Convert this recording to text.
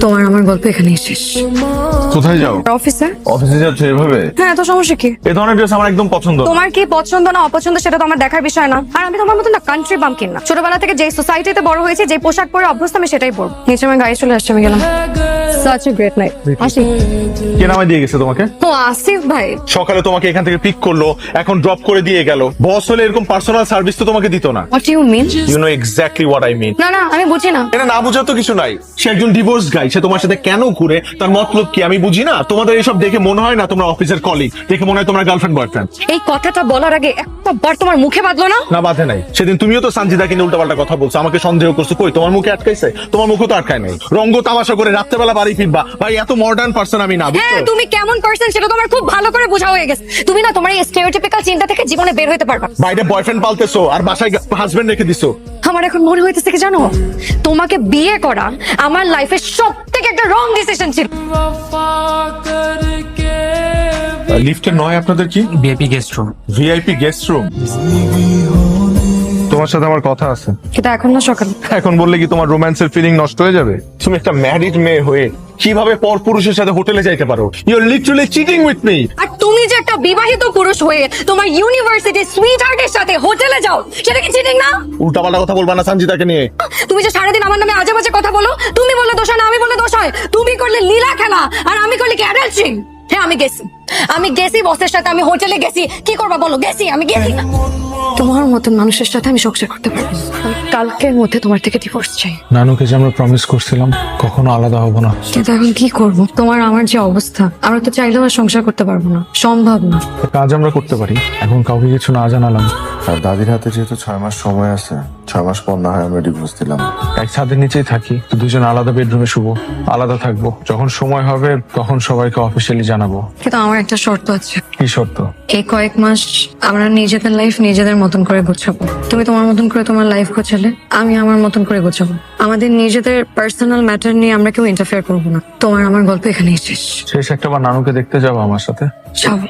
তোমার আমার গল্প এখানেই শেষ। কোথায় যাও? অফিসে। অফিসে যাচ্ছ এভাবে? হ্যাঁ, তো সমস্যা কি? এই ধরনের ড্রেস আমার একদম পছন্দ না। তোমার কি পছন্দ না অপছন্দ সেটা তো আমার দেখার বিষয় না। আর আমি তোমার মতো না কান্ট্রি বাম্পকিন না। ছোটবেলা থেকে যে সোসাইটিতে বড় হয়েছে, যে পোশাক পরে অভ্যস্ত, আমি সেটাই পরবো। নিচে আমার গাড়ি চলে আসছে, আমি গেলাম। Such a great night. আসি। কে নামাই দিয়ে গেছে তোমাকে? ও আসিফ ভাই। সকালে তোমাকে এখান থেকে পিক করলো, এখন ড্রপ করে দিয়ে গেল। বস হলে এরকম পার্সোনাল সার্ভিস তো তোমাকে দিত না। What you mean? You know exactly what I mean. না না, আমি বুঝি না। এটা না বুঝার তো কিছু নাই। সে একজন ডিভোর্স গাই, সে তোমার সাথে কেন ঘুরে, তার মতলব কি আমি বুঝি না। তোমাদের এইসব দেখে মনে হয় না তোমরা অফিসের কলিগ, দেখে মনে হয় তোমরা গার্লফ্রেন্ড বয়ফ্রেন্ড। এই কথাটা বলার আগে একবার তোমার মুখে বাঁধলো না? না বাধে নাই। সেদিন তুমিও তো সানজিদাকে নিয়ে উল্টাপাল্টা কথা বলছো, আমাকে সন্দেহ করছো। কই তোমার মুখে আটকাইছে? তোমার মুখে তো আটকায় নাই। রঙ্গ তামাশা করে রাত্রেবেলা বাড়ি ফিরবা। ভাই এত মডার্ন পার্সন আমি না, হ্যাঁ, বুঝছো? তুমি কেমন পারসন সেটা তোমার খুব ভালো করে বোঝা হয়ে গেছে। তুমি না তোমার এই স্টেরিওটাইপিক্যাল চিন্তা থেকে জীবনে বের হতে পারবা। বাইরে বয়ফ্রেন্ড পালতেছো আর বাসায় হাজবেন্ড রেখে দিছো। আমার এখন মনে হইতেছে কি জানো, তোমাকে বিয়ে করা আমার লাইফের সবথেকে একটা রং ডিসিশন ছিল। লিফটের নয় আপনাদের কি? VIP guest room. VIP guest room. তোমার সাথে আমার কথা আছে। কিন্তু এখন না সকাল। এখন বললে কি তোমার রোম্যান্সের ফিলিং নষ্ট হয়ে যাবে? তুমি একটা ম্যারিড মেয়ে হয়ে কিভাবে পর পুরুষের সাথে হোটেলে যাইতে পারো? You are literally cheating with me. আর তুমি যে একটা বিবাহিত পুরুষ হয়ে তোমার ইউনিভার্সিটি সুইট হার্টের সাথে হোটেলে যাও, সেটা কি চিটিং না? উল্টাপাল্টা কথা বলবা না সঞ্জিতাকে নিয়ে। তুমি যে সারাদিন আমার নামে আজে বাজে কথা বলো, তুমি বললে দোষ হয় না, আমি বললে দোষ হয়। তুমি করলে লীলা খেলা আর আমি করলে কি অ্যাডাল্ট্রি? হ্যাঁ, আমি গেছি বসের সাথে, আমি হোটেলে গেছি। কি করবা বলো? আমি গেছি না। তোমার মতন মানুষের সাথে আমি সংসার করতে পারবো না। আমি কালকের মধ্যে তোমার থেকে ডিভোর্স চাই। নানুকে যে আমরা প্রমিস করছিলাম কখনো আলাদা হব না, কিন্তু এখন কি করব? তোমার আমার যে অবস্থা, আমরা তো চাইলেও আর সংসার করতে পারবো না, সম্ভব না। কাজ আমরা করতে পারি। এখন কাউকে কিছু না জানালাম, আর দাদির হাতে যেহেতু 6 মাস সময় আছে, 6 মাস পর না হয় আমরা ডিভোর্স দিলাম। এক ছাদের নিচেই থাকি, তো দুজন আলাদা বেডরুমে শুবো, আলাদা থাকবো। যখন সময় হবে তখন সবাইকে অফিসিয়ালি জানাবো। কিন্তু আমার একটা শর্ত আছে। কি শর্ত? এই কয়েক মাস আমরা নিজেদের লাইফ নিজেদের মতন করে গোছাবো। তুমি তোমার মতন করে তোমার লাইফ গোছালে, আমি আমার মতন করে গোছাবো। আমাদের নিজেদের পার্সোনাল ম্যাটার নিয়ে আমরা কেউ ইন্টারফেয়ার করবো না। তোমার আমার গল্প এখানেই শেষ। শেষ একটা বার নানুকে দেখতে যাবো আমার সাথে। যাবো।